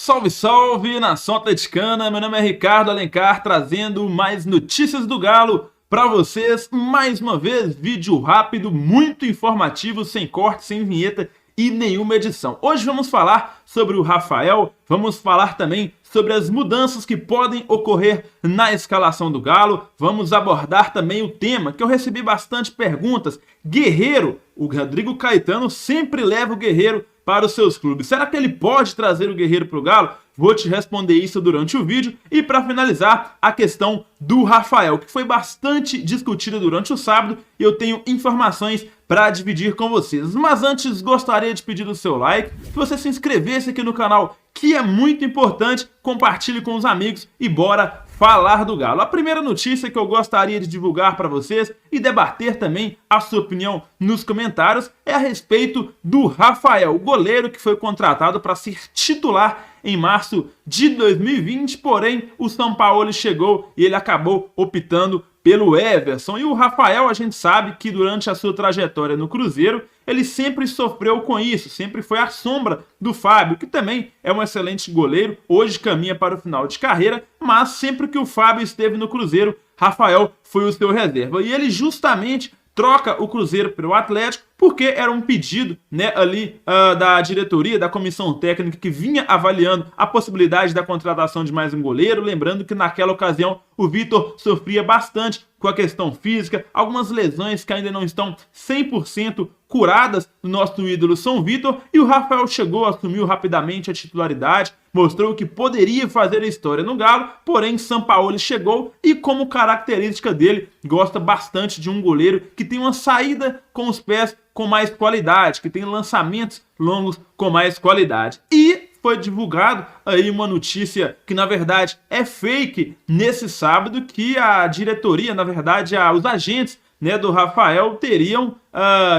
Salve, salve, nação atleticana! Meu nome é Ricardo Alencar, trazendo mais notícias do Galo para vocês. Mais uma vez, vídeo rápido, muito informativo, sem corte, sem vinheta e nenhuma edição. Hoje vamos falar sobre o Rafael, vamos falar também sobre as mudanças que podem ocorrer na escalação do Galo, vamos abordar também o tema que eu recebi bastante perguntas. Guerreiro, o Rodrigo Caetano sempre leva o Guerreiro para os seus clubes. Será que ele pode trazer o Guerreiro para o Galo? Vou te responder isso durante o vídeo. E para finalizar, a questão do Rafael, que foi bastante discutida durante o sábado, e eu tenho informações para dividir com vocês. Mas antes, gostaria de pedir o seu like, que você se inscrevesse aqui no canal, que é muito importante, compartilhe com os amigos e bora falar do Galo. A primeira notícia que eu gostaria de divulgar para vocês e debater também a sua opinião nos comentários é a respeito do Rafael, o goleiro que foi contratado para ser titular em março de 2020, porém o São Paulo chegou e ele acabou optando pelo Everson. E o Rafael, a gente sabe que durante a sua trajetória no Cruzeiro, ele sempre sofreu com isso, sempre foi a sombra do Fábio, que também é um excelente goleiro, hoje caminha para o final de carreira, mas sempre que o Fábio esteve no Cruzeiro, Rafael foi o seu reserva. E ele justamente troca o Cruzeiro pelo Atlético, porque era um pedido, né, ali da diretoria, da comissão técnica que vinha avaliando a possibilidade da contratação de mais um goleiro. Lembrando que naquela ocasião o Vitor sofria bastante com a questão física, algumas lesões que ainda não estão 100% curadas do nosso ídolo São Vitor, e o Rafael chegou, assumiu rapidamente a titularidade, mostrou que poderia fazer a história no Galo, porém São Paulo chegou e, como característica dele, gosta bastante de um goleiro que tem uma saída com os pés com mais qualidade, que tem lançamentos longos com mais qualidade. E foi divulgado aí uma notícia que na verdade é fake nesse sábado, que a diretoria, na verdade os agentes, né, do Rafael teriam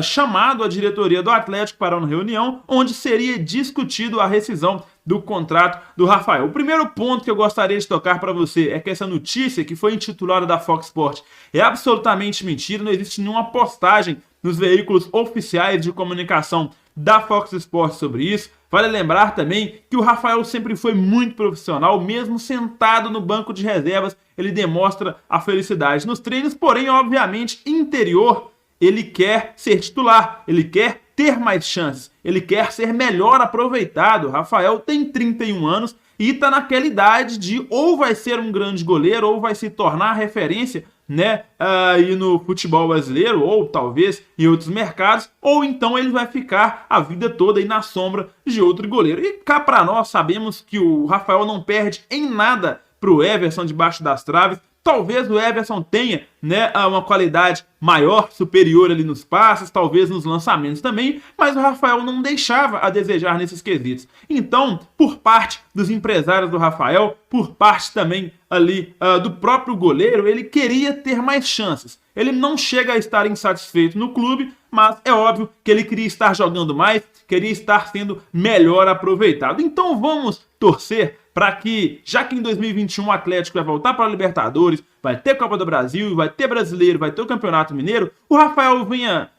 chamado a diretoria do Atlético para uma reunião onde seria discutido a rescisão do contrato do Rafael. O primeiro ponto que eu gostaria de tocar para você é que essa notícia, que foi intitulada da Fox Sports, é absolutamente mentira. Não existe nenhuma postagem nos veículos oficiais de comunicação da Fox Sports sobre isso. Vale lembrar também que o Rafael sempre foi muito profissional, mesmo sentado no banco de reservas, ele demonstra a felicidade nos treinos, porém, obviamente, interior, ele quer ser titular, ele quer ter mais chances, ele quer ser melhor aproveitado. O Rafael tem 31 anos e está naquela idade de ou vai ser um grande goleiro ou vai se tornar referência, né, aí no futebol brasileiro, ou talvez em outros mercados, ou então ele vai ficar a vida toda aí na sombra de outro goleiro. E cá para nós, sabemos que o Rafael não perde em nada para o Everson debaixo das traves. Talvez o Everson tenha, né, uma qualidade maior, superior ali nos passes, talvez nos lançamentos também, mas o Rafael não deixava a desejar nesses quesitos. Então, por parte dos empresários do Rafael, por parte também ali do próprio goleiro, ele queria ter mais chances. Ele não chega a estar insatisfeito no clube, mas é óbvio que ele queria estar jogando mais, queria estar sendo melhor aproveitado. Então vamos torcer para que, já que em 2021 o Atlético vai voltar para a Libertadores, vai ter Copa do Brasil, vai ter Brasileiro, vai ter o Campeonato Mineiro, o Rafael venha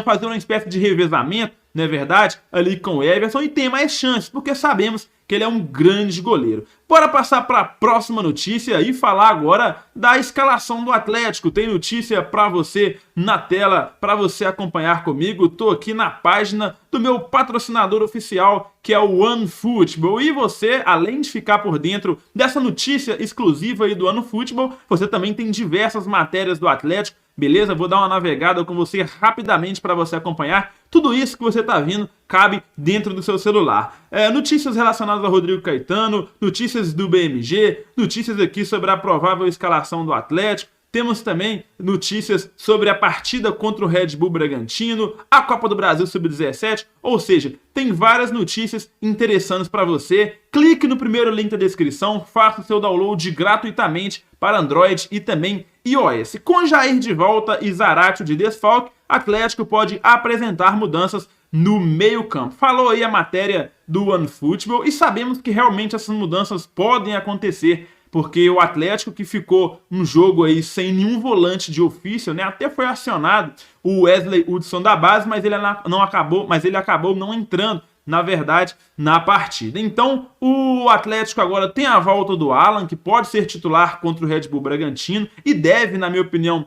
fazer uma espécie de revezamento, não é verdade, ali com o Everson, e tem mais chances, porque sabemos que ele é um grande goleiro. Bora passar para a próxima notícia e falar agora da escalação do Atlético. Tem notícia para você na tela, para você acompanhar comigo. Estou aqui na página do meu patrocinador oficial, que é o OneFootball. E você, além de ficar por dentro dessa notícia exclusiva aí do OneFootball, você também tem diversas matérias do Atlético. Beleza? Vou dar uma navegada com você rapidamente para você acompanhar. Tudo isso que você está vendo cabe dentro do seu celular. Notícias relacionadas ao Rodrigo Caetano, notícias do BMG, notícias aqui sobre a provável escalação do Atlético. Temos também notícias sobre a partida contra o Red Bull Bragantino, a Copa do Brasil Sub-17, ou seja, tem várias notícias interessantes para você. Clique no primeiro link da descrição, faça o seu download gratuitamente para Android e também iOS. Com Jair de volta e Zaratio de desfalque, Atlético pode apresentar mudanças no meio-campo. Falou aí a matéria do OneFootball e sabemos que realmente essas mudanças podem acontecer, porque o Atlético, que ficou um jogo aí sem nenhum volante de ofício, né? Até foi acionado o Wesley Hudson da base, mas ele acabou não entrando na verdade, na partida. Então, o Atlético agora tem a volta do Alan, que pode ser titular contra o Red Bull Bragantino e deve, na minha opinião,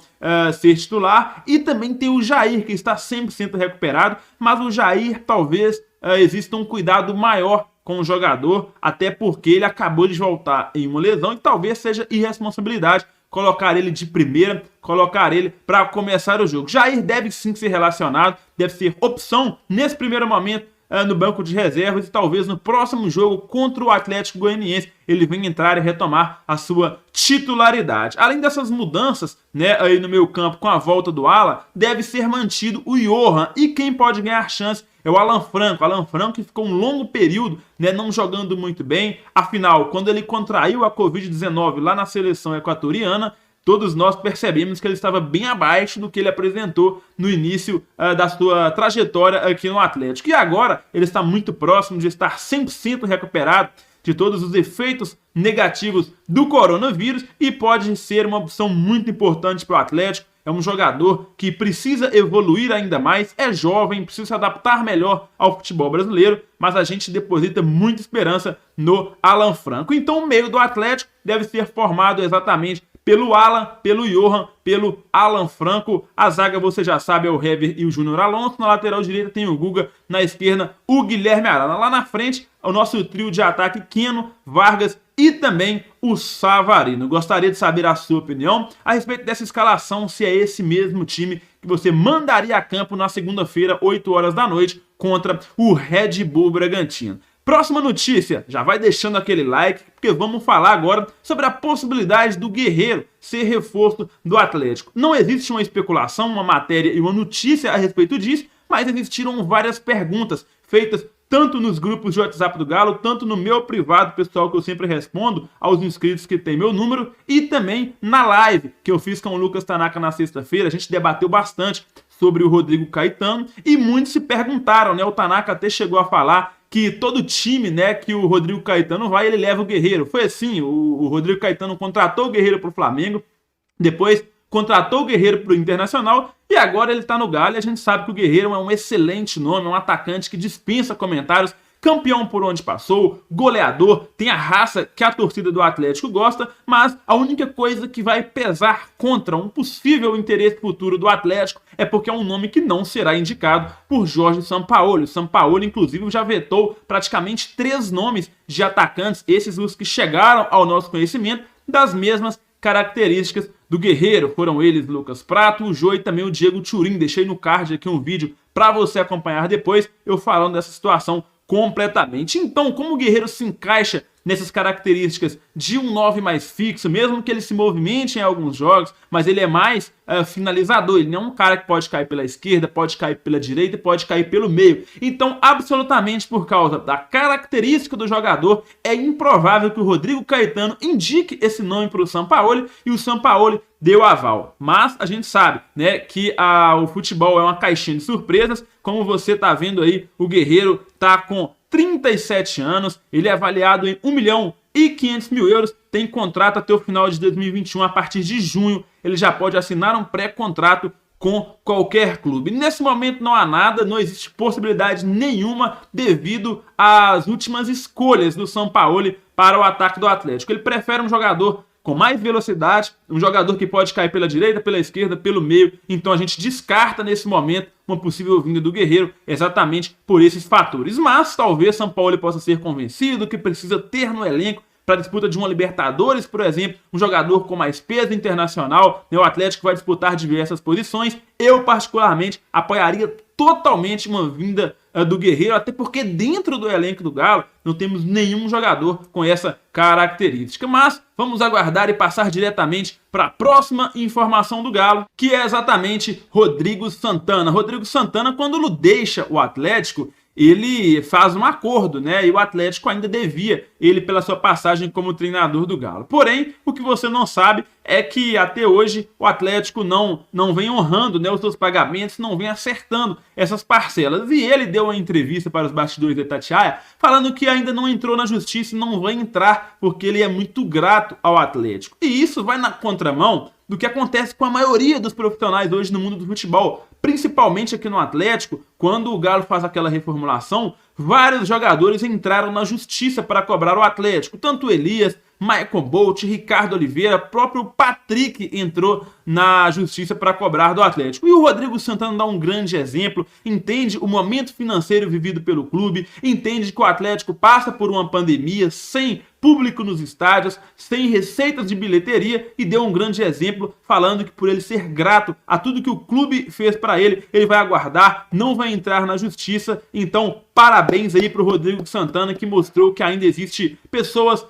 ser titular. E também tem o Jair, que está 100% recuperado, mas o Jair talvez exista um cuidado maior com o jogador, até porque ele acabou de voltar em uma lesão e talvez seja irresponsabilidade colocar ele de primeira, colocar ele para começar o jogo. Jair deve sim ser relacionado, deve ser opção nesse primeiro momento no banco de reservas e talvez no próximo jogo contra o Atlético Goianiense ele venha entrar e retomar a sua titularidade. Além dessas mudanças, né, aí no meio campo com a volta do Alan, deve ser mantido o Johan e quem pode ganhar chance é o Alan Franco. Alan Franco que ficou um longo período, né, não jogando muito bem. Afinal, quando ele contraiu a Covid-19 lá na seleção equatoriana, todos nós percebemos que ele estava bem abaixo do que ele apresentou no início da sua trajetória aqui no Atlético. E agora ele está muito próximo de estar 100% recuperado de todos os efeitos negativos do coronavírus e pode ser uma opção muito importante para o Atlético. É um jogador que precisa evoluir ainda mais, é jovem, precisa se adaptar melhor ao futebol brasileiro, mas a gente deposita muita esperança no Alan Franco. Então o meio do Atlético deve ser formado exatamente pelo Alan, pelo Johan, pelo Alan Franco. A zaga, você já sabe, é o Hever e o Júnior Alonso. Na lateral direita tem o Guga, na esquerda o Guilherme Arana. Lá na frente, o nosso trio de ataque, Keno, Vargas e também o Savarino. Gostaria de saber a sua opinião a respeito dessa escalação, se é esse mesmo time que você mandaria a campo na segunda-feira, 8 horas da noite, contra o Red Bull Bragantino. Próxima notícia, já vai deixando aquele like, porque vamos falar agora sobre a possibilidade do Guerreiro ser reforço do Atlético. Não existe uma especulação, uma matéria e uma notícia a respeito disso, mas existiram várias perguntas feitas tanto nos grupos de WhatsApp do Galo, tanto no meu privado pessoal, que eu sempre respondo aos inscritos que tem meu número, e também na live que eu fiz com o Lucas Tanaka na sexta-feira. A gente debateu bastante sobre o Rodrigo Caetano e muitos se perguntaram, né? O Tanaka até chegou a falar que todo time, né, que o Rodrigo Caetano vai, ele leva o Guerreiro. Foi assim, o Rodrigo Caetano contratou o Guerreiro para o Flamengo, depois contratou o Guerreiro para o Internacional e agora ele está no Galo. E a gente sabe que o Guerreiro é um excelente nome, é um atacante que dispensa comentários, campeão por onde passou, goleador, tem a raça que a torcida do Atlético gosta, mas a única coisa que vai pesar contra um possível interesse futuro do Atlético é porque é um nome que não será indicado por Jorge Sampaoli. O Sampaoli, inclusive, já vetou praticamente 3 nomes de atacantes, esses os que chegaram ao nosso conhecimento, das mesmas características do Guerreiro. Foram eles Lucas Prato, o Jô e também o Diego Turim. Deixei no card aqui um vídeo para você acompanhar depois, eu falando dessa situação completamente. Então, como o Guerreiro se encaixa nessas características de um 9 mais fixo, mesmo que ele se movimente em alguns jogos, mas ele é mais finalizador, ele não é um cara que pode cair pela esquerda, pode cair pela direita e pode cair pelo meio. Então, absolutamente por causa da característica do jogador, é improvável que o Rodrigo Caetano indique esse nome para o Sampaoli e o Sampaoli deu aval. Mas a gente sabe, né, que o futebol é uma caixinha de surpresas. Como você está vendo aí, o Guerreiro está com 37 anos, ele é avaliado em 1.500.000 euros, tem contrato até o final de 2021, a partir de junho ele já pode assinar um pré-contrato com qualquer clube. Nesse momento não há nada, não existe possibilidade nenhuma devido às últimas escolhas do Sampaoli para o ataque do Atlético. Ele prefere um jogador com mais velocidade, um jogador que pode cair pela direita, pela esquerda, pelo meio. Então a gente descarta nesse momento uma possível vinda do Guerreiro exatamente por esses fatores. Mas talvez Sampaoli possa ser convencido que precisa ter no elenco para a disputa de uma Libertadores, por exemplo, um jogador com mais peso internacional. O Atlético vai disputar diversas posições. Eu, particularmente, apoiaria totalmente uma vinda do Guerreiro, até porque dentro do elenco do Galo não temos nenhum jogador com essa característica. Mas vamos aguardar e passar diretamente para a próxima informação do Galo, que é exatamente Rodrigo Santana. Rodrigo Santana, quando ele deixa o Atlético, ele faz um acordo, né? E o Atlético ainda devia ele pela sua passagem como treinador do Galo. Porém, o que você não sabe é que até hoje o Atlético não vem honrando, né, os seus pagamentos, não vem acertando essas parcelas. E ele deu uma entrevista para os bastidores de Itatiaia falando que ainda não entrou na justiça e não vai entrar porque ele é muito grato ao Atlético. E isso vai na contramão do que acontece com a maioria dos profissionais hoje no mundo do futebol, principalmente aqui no Atlético. Quando o Galo faz aquela reformulação, vários jogadores entraram na justiça para cobrar o Atlético, tanto Elias, Michael Bolt, Ricardo Oliveira, próprio Patrick entrou na justiça para cobrar do Atlético. E o Rodrigo Santana dá um grande exemplo, entende o momento financeiro vivido pelo clube, entende que o Atlético passa por uma pandemia sem público nos estádios, sem receitas de bilheteria, e deu um grande exemplo falando que por ele ser grato a tudo que o clube fez para ele, ele vai aguardar, não vai entrar na justiça. Então, parabéns aí pro Rodrigo Santana, que mostrou que ainda existe pessoas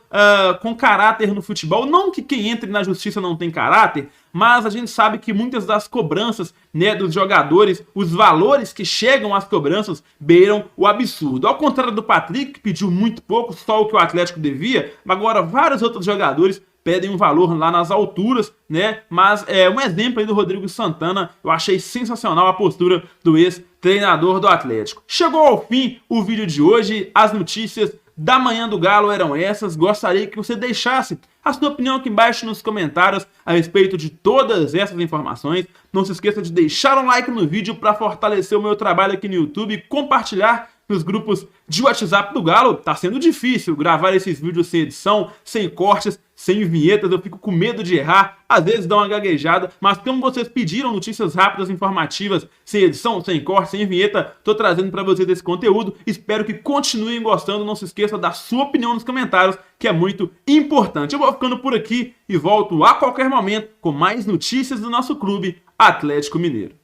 com caráter no futebol. Não que quem entre na justiça não tem caráter, mas a gente sabe que muitas das cobranças, né, dos jogadores, os valores que chegam às cobranças beiram o absurdo. Ao contrário do Patrick, que pediu muito pouco, só o que o Atlético devia, agora vários outros jogadores pedem um valor lá nas alturas, né? Mas é um exemplo aí do Rodrigo Santana. Eu achei sensacional a postura do ex-treinador do Atlético. Chegou ao fim o vídeo de hoje. As notícias da Manhã do Galo eram essas. Gostaria que você deixasse a sua opinião aqui embaixo nos comentários a respeito de todas essas informações. Não se esqueça de deixar um like no vídeo para fortalecer o meu trabalho aqui no YouTube e compartilhar nos grupos de WhatsApp do Galo. Tá sendo difícil gravar esses vídeos sem edição, sem cortes, sem vinhetas. Eu fico com medo de errar, às vezes dá uma gaguejada, mas como vocês pediram notícias rápidas, informativas, sem edição, sem corte, sem vinheta, tô trazendo para vocês esse conteúdo. Espero que continuem gostando. Não se esqueça da sua opinião nos comentários, que é muito importante. Eu vou ficando por aqui e volto a qualquer momento com mais notícias do nosso clube Atlético Mineiro.